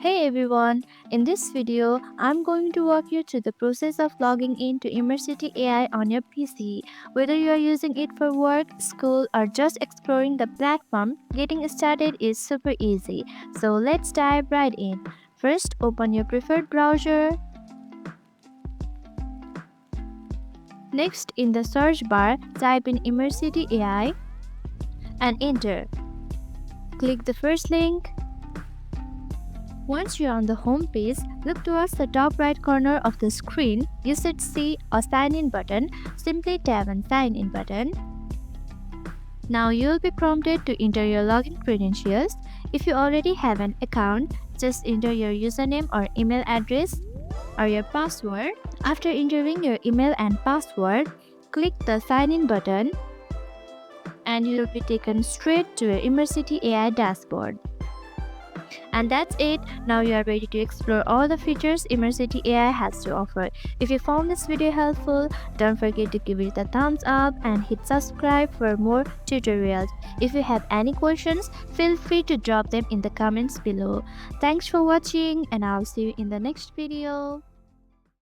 Hey everyone, in this video, I'm going to walk you through the process of logging in to Immersity AI on your PC. Whether you are using it for work, school, or just exploring the platform, getting started is super easy. So let's dive right in. First, open your preferred browser. Next, in the search bar, type in Immersity AI and enter. Click the first link. Once you're on the home page, look towards the top right corner of the screen. You should see a sign in button. Simply tap on sign in button. Now you will be prompted to enter your login credentials. If you already have an account, just enter your username or email address or your password. After entering your email and password, click the sign in button and you will be taken straight to your Immersity AI dashboard. And that's it. Now you are ready to explore all the features Immersity AI has to offer. If you found this video helpful, don't forget to give it a thumbs up and hit subscribe for more tutorials. If you have any questions, feel free to drop them in the comments below. Thanks for watching and I'll see you in the next video.